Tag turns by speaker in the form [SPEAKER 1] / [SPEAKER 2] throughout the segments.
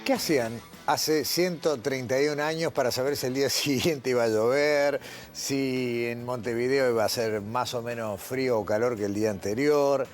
[SPEAKER 1] ¿Qué hacían hace 131 años para saber si el día siguiente iba a llover, si en Montevideo iba a ser más o menos frío o calor que el día anterior?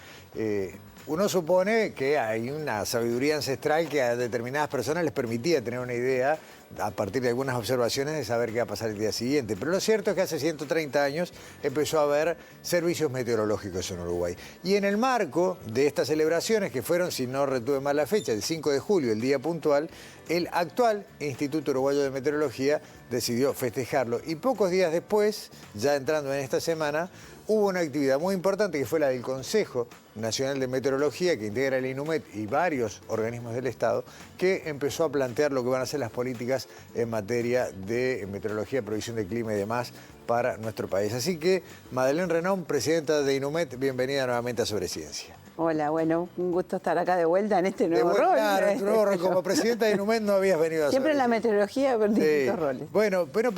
[SPEAKER 1] Uno supone que hay una sabiduría ancestral que a determinadas personas les permitía tener una idea a partir de algunas observaciones de saber qué va a pasar el día siguiente. Pero lo cierto es que hace 130 años empezó a haber servicios meteorológicos en Uruguay. Y en el marco de estas celebraciones, que fueron, si no retuve mal la fecha, el 5 de julio, el día puntual, el actual Instituto Uruguayo de Meteorología decidió festejarlo. Y pocos días después, ya entrando en esta semana, hubo una actividad muy importante que fue la del Consejo Nacional de Meteorología, que integra el INUMET y varios organismos del Estado, que empezó a plantear lo que van a ser las políticas en materia de meteorología, provisión de clima y demás para nuestro país. Así que, Madeleine Renón, presidenta de INUMET, bienvenida nuevamente a Sobre Ciencia.
[SPEAKER 2] Hola, bueno, un gusto estar acá de vuelta en este nuevo rol.
[SPEAKER 1] Claro, nuevo rol. Como presidenta de INUMET no habías venido a
[SPEAKER 2] Siempre en la meteorología, pero distintos
[SPEAKER 1] sí.
[SPEAKER 2] roles.
[SPEAKER 1] Bueno, pero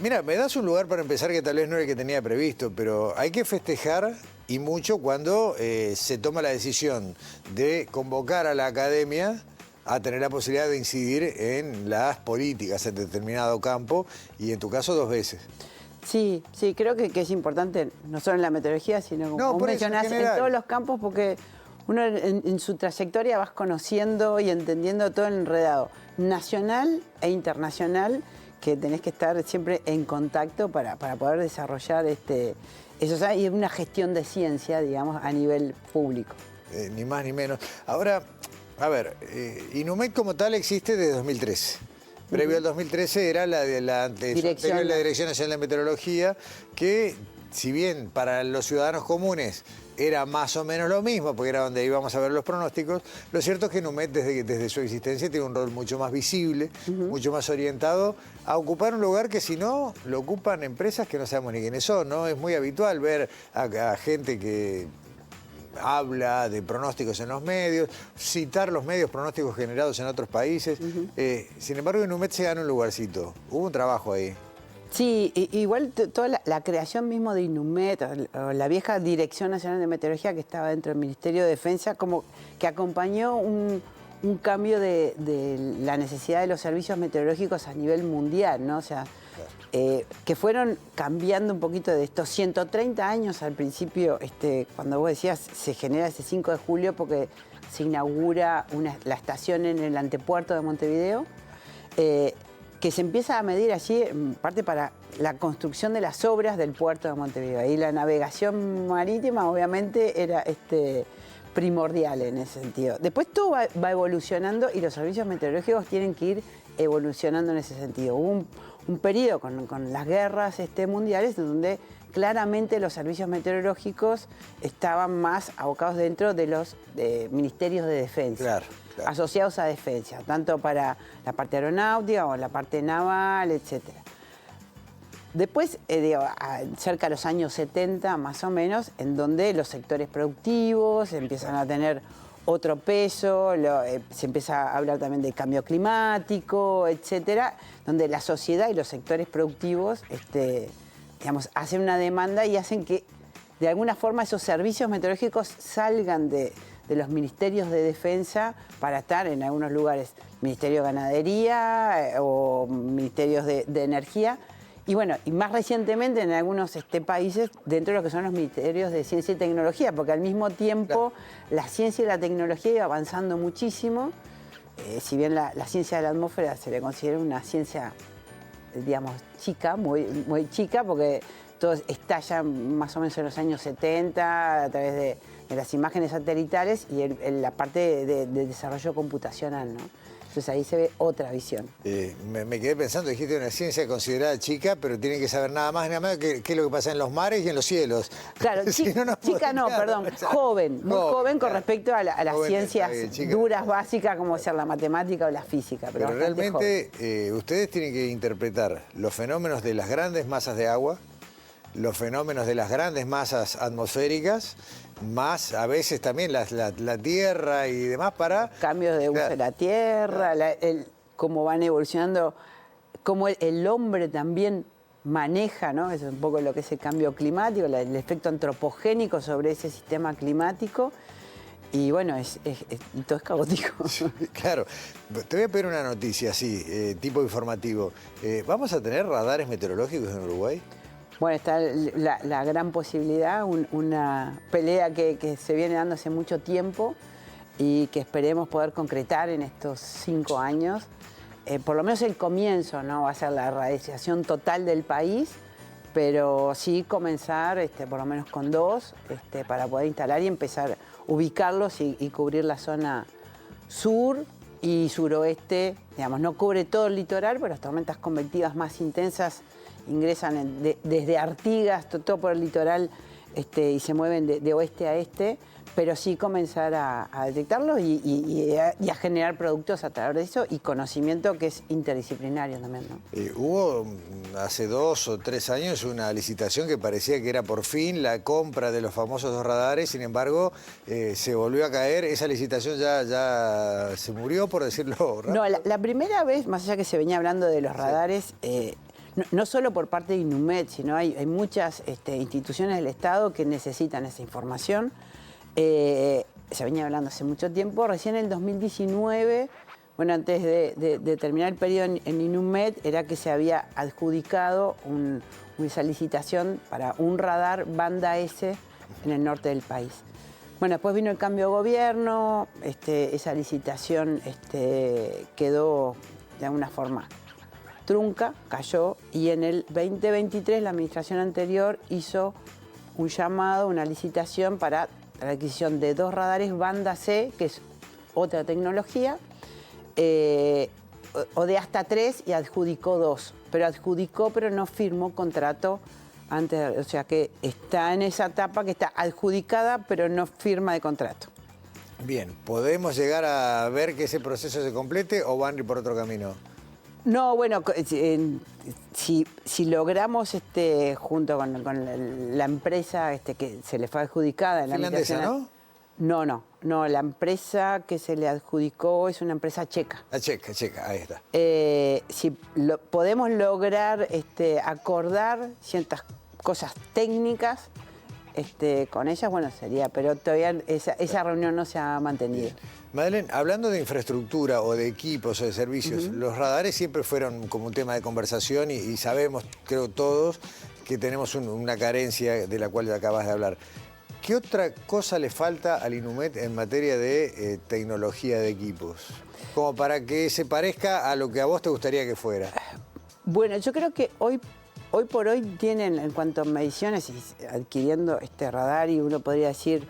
[SPEAKER 1] mira, me das un lugar para empezar que tal vez no era el que tenía previsto, pero hay que festejar y mucho cuando se toma la decisión de convocar a la academia a tener la posibilidad de incidir en las políticas en determinado campo y en tu caso 2 veces.
[SPEAKER 2] Sí, creo que es importante, no solo en la meteorología, sino como vos mencionás, en todos los campos, porque uno en su trayectoria vas conociendo y entendiendo todo el enredado nacional e internacional, que tenés que estar siempre en contacto para poder desarrollar eso, o sea, y una gestión de ciencia, digamos, a nivel público.
[SPEAKER 1] Ni más ni menos. Ahora, a ver, INUMET como tal existe desde 2013. Previo al 2013 era la Dirección Nacional de Meteorología, que si bien para los ciudadanos comunes era más o menos lo mismo, porque era donde íbamos a ver los pronósticos, lo cierto es que INUMET desde su existencia tiene un rol mucho más visible, mucho más orientado a ocupar un lugar que si no, lo ocupan empresas que no sabemos ni quiénes son, ¿no? Es muy habitual ver a gente que habla de pronósticos en los medios, citar los medios pronósticos generados en otros países. Sin embargo, INUMET se gana un lugarcito. Hubo un trabajo ahí.
[SPEAKER 2] Sí, igual toda la creación mismo de INUMET, o la vieja Dirección Nacional de Meteorología que estaba dentro del Ministerio de Defensa, como que acompañó un cambio de la necesidad de los servicios meteorológicos a nivel mundial, ¿no? O sea, que fueron cambiando un poquito de estos 130 años al principio, cuando vos decías, se genera ese 5 de julio porque se inaugura la estación en el antepuerto de Montevideo, que se empieza a medir allí, en parte para la construcción de las obras del puerto de Montevideo. Ahí la navegación marítima, obviamente, era primordial en ese sentido. Después todo va evolucionando y los servicios meteorológicos tienen que ir evolucionando en ese sentido. Hubo un periodo con las guerras mundiales donde claramente los servicios meteorológicos estaban más abocados dentro de los ministerios de defensa. Claro. Asociados a defensa, tanto para la parte aeronáutica o la parte naval, etc. Después, cerca de los años 70 más o menos, en donde los sectores productivos empiezan a tener otro peso, se empieza a hablar también del cambio climático, etcétera, donde la sociedad y los sectores productivos digamos, hacen una demanda y hacen que de alguna forma esos servicios meteorológicos salgan de los ministerios de defensa para estar en algunos lugares, Ministerio de Ganadería o Ministerios de Energía. Y bueno, y más recientemente en algunos países dentro de lo que son los ministerios de ciencia y tecnología, porque al mismo tiempo la ciencia y la tecnología iba avanzando muchísimo. Si bien la ciencia de la atmósfera se le considera una ciencia, digamos, chica, muy chica, porque todo estalla más o menos en los años 70 a través de las imágenes satelitales y la parte de desarrollo computacional, ¿no? Entonces ahí se ve otra visión.
[SPEAKER 1] Me quedé pensando, dijiste una ciencia considerada chica, pero tiene que saber nada más que qué es lo que pasa en los mares y en los cielos.
[SPEAKER 2] Claro, joven, muy joven con respecto a las ciencias duras, básicas, como ser la matemática o la física.
[SPEAKER 1] Pero realmente ustedes tienen que interpretar los fenómenos de las grandes masas de agua, los fenómenos de las grandes masas atmosféricas, más a veces también la Tierra y demás para...
[SPEAKER 2] Cambios de uso de la Tierra, cómo van evolucionando, cómo el hombre también maneja, ¿no? Eso es un poco lo que es el cambio climático, el efecto antropogénico sobre ese sistema climático. y bueno, todo es caótico.
[SPEAKER 1] Sí, claro. Te voy a pedir una noticia así, tipo informativo. ¿Vamos a tener radares meteorológicos en Uruguay?
[SPEAKER 2] Bueno, está la gran posibilidad, una pelea que se viene dando hace mucho tiempo y que esperemos poder concretar en estos 5 años. Por lo menos el comienzo, ¿no? Va a ser la radiación total del país, pero sí comenzar por lo menos con 2 para poder instalar y empezar a ubicarlos y cubrir la zona sur y suroeste. Digamos, no cubre todo el litoral, pero las tormentas convectivas más intensas ingresan desde Artigas, todo por el litoral y se mueven de oeste a este, pero sí comenzar a detectarlos y a generar productos a través de eso y conocimiento que es interdisciplinario también, ¿no?
[SPEAKER 1] Hubo hace 2 o 3 años una licitación que parecía que era por fin la compra de los famosos 2 radares, sin embargo se volvió a caer. Esa licitación ya se murió, por decirlo rápido.
[SPEAKER 2] No, la primera vez, más allá que se venía hablando de los radares, no solo por parte de Inumet, sino hay muchas instituciones del Estado que necesitan esa información. Se venía hablando hace mucho tiempo. Recién en el 2019, bueno, antes de terminar el periodo en Inumet, era que se había adjudicado esa licitación para un radar banda S en el norte del país. Bueno, después vino el cambio de gobierno, esa licitación quedó de alguna forma trunca, cayó, y en el 2023 la administración anterior hizo un llamado, una licitación para la adquisición de 2 radares banda C, que es otra tecnología, o de hasta 3, y adjudicó 2. Pero no firmó contrato antes, o sea que está en esa etapa que está adjudicada, pero no firma de contrato.
[SPEAKER 1] Bien, ¿podemos llegar a ver que ese proceso se complete o van a ir por otro camino?
[SPEAKER 2] No, bueno, si logramos junto con la empresa que se le fue adjudicada en la
[SPEAKER 1] finlandesa, ¿no?
[SPEAKER 2] No, la empresa que se le adjudicó es una empresa checa.
[SPEAKER 1] La checa, ahí está.
[SPEAKER 2] Si podemos lograr acordar ciertas cosas técnicas con ellas, bueno, sería, pero todavía esa reunión no se ha mantenido.
[SPEAKER 1] Bien. Madeleine, hablando de infraestructura o de equipos o de servicios, los radares siempre fueron como un tema de conversación y sabemos, creo todos, que tenemos una carencia de la cual acabas de hablar. ¿Qué otra cosa le falta al Inumet en materia de tecnología de equipos? Como para que se parezca a lo que a vos te gustaría que fuera.
[SPEAKER 2] Bueno, yo creo que hoy por hoy tienen, en cuanto a mediciones, y adquiriendo este radar, y uno podría decir,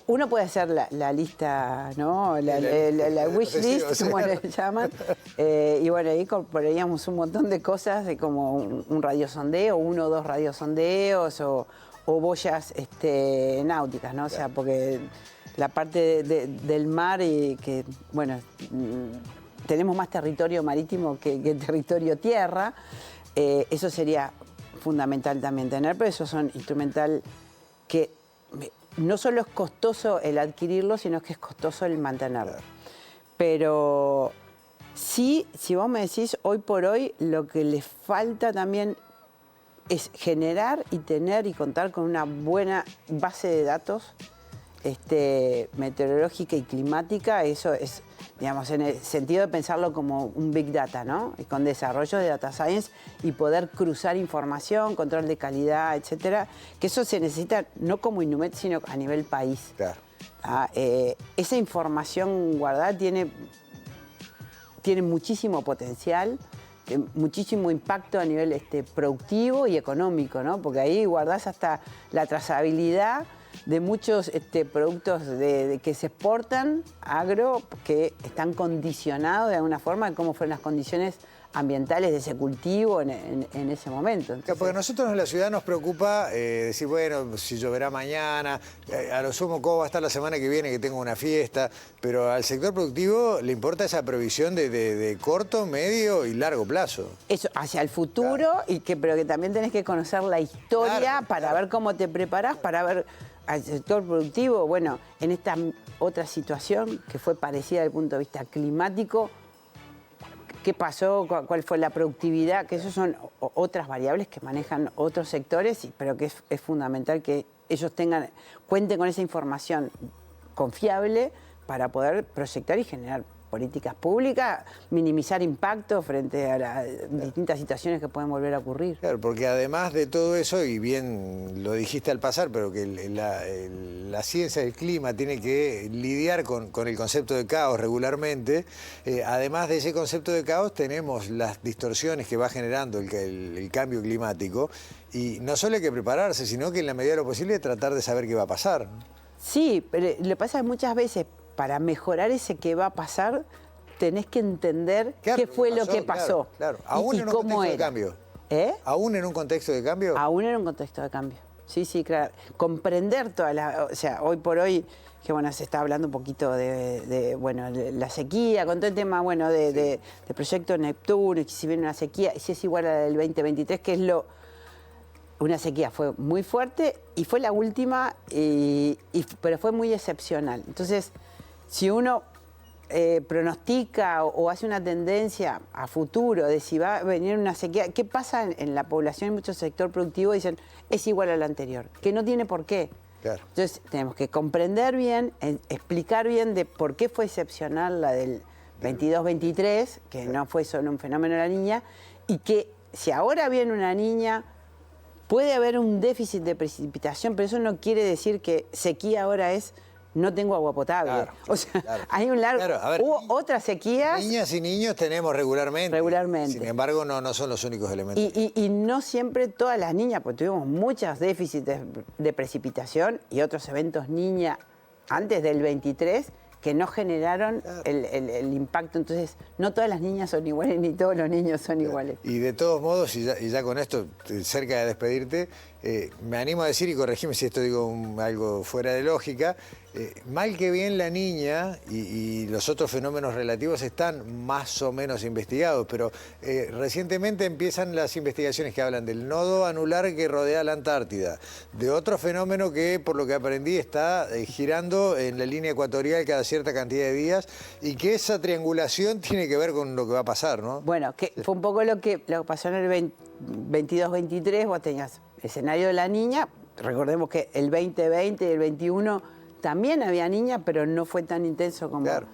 [SPEAKER 2] uno puede hacer la lista, ¿no? La wish list, como le llaman, y bueno, ahí incorporaríamos un montón de cosas, de como un radiosondeo, 1 o 2 radiosondeos, o boyas náuticas, ¿no? O sea, porque la parte del mar, y que, bueno, tenemos más territorio marítimo que territorio tierra, eso sería fundamental también tener, pero eso son instrumental que no solo es costoso el adquirirlo, sino que es costoso el mantenerlo. Pero sí, si vos me decís, hoy por hoy lo que le falta también es generar y tener y contar con una buena base de datos meteorológica y climática. Eso es, digamos, en el sentido de pensarlo como un Big Data, ¿no? Y con desarrollo de Data Science y poder cruzar información, control de calidad, etcétera. Que eso se necesita no como Inumet, sino a nivel país.
[SPEAKER 1] Claro.
[SPEAKER 2] Esa información guardada tiene muchísimo potencial, muchísimo impacto a nivel productivo y económico, ¿no? Porque ahí guardás hasta la trazabilidad de muchos productos que se exportan agro, que están condicionados de alguna forma de cómo fueron las condiciones ambientales de ese cultivo en ese momento. Entonces,
[SPEAKER 1] porque a nosotros en la ciudad nos preocupa decir, bueno, si lloverá mañana, a lo sumo cómo va a estar la semana que viene que tengo una fiesta, pero al sector productivo le importa esa previsión de corto, medio y largo plazo.
[SPEAKER 2] Eso, hacia el futuro, claro. Pero que también tenés que conocer la historia, claro, para ver cómo te preparás, para ver al sector productivo. Bueno, en esta otra situación que fue parecida desde el punto de vista climático, qué pasó, cuál fue la productividad, que esas son otras variables que manejan otros sectores, pero que es fundamental que ellos cuenten con esa información confiable para poder proyectar y generar políticas públicas, minimizar impactos frente a las distintas situaciones que pueden volver a ocurrir.
[SPEAKER 1] Claro, porque además de todo eso, y bien lo dijiste al pasar, pero que la ciencia del clima tiene que lidiar con el concepto de caos regularmente, además de ese concepto de caos tenemos las distorsiones que va generando el cambio climático, y no solo hay que prepararse, sino que en la medida de lo posible tratar de saber qué va a pasar.
[SPEAKER 2] Sí, pero lo que pasa es que muchas veces para mejorar ese qué va a pasar, tenés que entender qué fue lo que pasó.
[SPEAKER 1] Claro. Aún en un contexto de cambio. ¿Aún en un contexto de cambio?
[SPEAKER 2] Aún en un contexto de cambio. Sí, sí, claro. Comprender toda la... O sea, hoy por hoy, que bueno, se está hablando un poquito de la sequía, con todo el tema, bueno, de Proyecto Neptuno, y si viene una sequía, y si es igual a la del 2023, que es una sequía fue muy fuerte y fue la última, pero fue muy excepcional. Entonces, si uno pronostica o hace una tendencia a futuro de si va a venir una sequía, ¿qué pasa en la población? En mucho sector productivo dicen, es igual a la anterior, que no tiene por qué.
[SPEAKER 1] Claro.
[SPEAKER 2] Entonces, tenemos que comprender bien, explicar bien de por qué fue excepcional la del 22-23, que no fue solo un fenómeno de la niña, y que si ahora viene una niña... Puede haber un déficit de precipitación, pero eso no quiere decir que sequía ahora es no tengo agua potable.
[SPEAKER 1] Claro,
[SPEAKER 2] o sea,
[SPEAKER 1] claro.
[SPEAKER 2] hay un largo...
[SPEAKER 1] Claro, a ver,
[SPEAKER 2] hubo otras sequías...
[SPEAKER 1] Niñas y niños tenemos regularmente.
[SPEAKER 2] Regularmente.
[SPEAKER 1] Sin embargo, no son los únicos elementos.
[SPEAKER 2] Y no siempre todas las niñas, porque tuvimos muchos déficits de precipitación y otros eventos niña antes del 23 que no generaron el impacto. Entonces, no todas las niñas son iguales ni todos los niños son iguales.
[SPEAKER 1] Y de todos modos, y ya con esto, cerca de despedirte, me animo a decir, y corregime si esto digo algo fuera de lógica, mal que bien la niña y los otros fenómenos relativos están más o menos investigados, pero recientemente empiezan las investigaciones que hablan del nodo anular que rodea la Antártida, de otro fenómeno que, por lo que aprendí, está girando en la línea ecuatorial cada cierta cantidad de días, y que esa triangulación tiene que ver con lo que va a pasar, ¿no?
[SPEAKER 2] Bueno, que fue un poco lo que pasó en el 22-23, vos tenías el escenario de la niña, recordemos que el 2020 y el 21 también había niña, pero no fue tan intenso como...
[SPEAKER 1] Claro.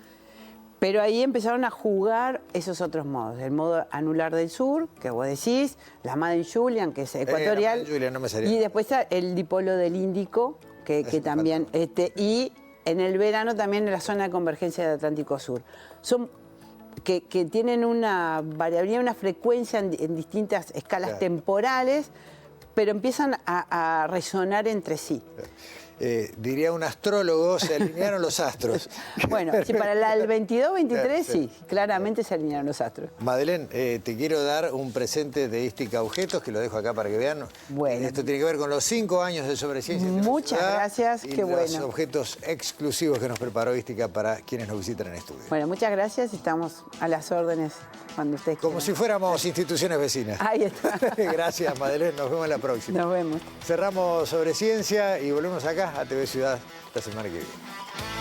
[SPEAKER 2] Pero ahí empezaron a jugar esos otros modos, el modo anular del sur, que vos decís, la Madden Julian, que es ecuatorial,
[SPEAKER 1] la Madden Julian, no me salía.
[SPEAKER 2] Y después el dipolo del Índico, que también... y en el verano también en la zona de convergencia del Atlántico Sur. Son... Que tienen una variabilidad, una frecuencia en distintas escalas temporales, pero empiezan a resonar entre sí.
[SPEAKER 1] Diría un astrólogo, se alinearon los astros.
[SPEAKER 2] Bueno, sí, para el 22-23 sí, claramente se alinearon los astros.
[SPEAKER 1] Madeleine, te quiero dar un presente de Ística Objetos, que lo dejo acá para que vean.
[SPEAKER 2] Bueno.
[SPEAKER 1] Esto tiene que ver con los 5 años de Sobreciencia.
[SPEAKER 2] Muchas gracias,
[SPEAKER 1] y
[SPEAKER 2] qué
[SPEAKER 1] los
[SPEAKER 2] bueno.
[SPEAKER 1] objetos exclusivos que nos preparó Ística para quienes nos visitan en estudio.
[SPEAKER 2] Bueno, muchas gracias, estamos a las órdenes cuando ustedes
[SPEAKER 1] Como
[SPEAKER 2] quieran.
[SPEAKER 1] si fuéramos instituciones vecinas.
[SPEAKER 2] Ahí está.
[SPEAKER 1] Gracias, Madeleine, nos vemos en la próxima.
[SPEAKER 2] Nos vemos.
[SPEAKER 1] Cerramos Sobreciencia y volvemos acá a TV Ciudad la semana que viene.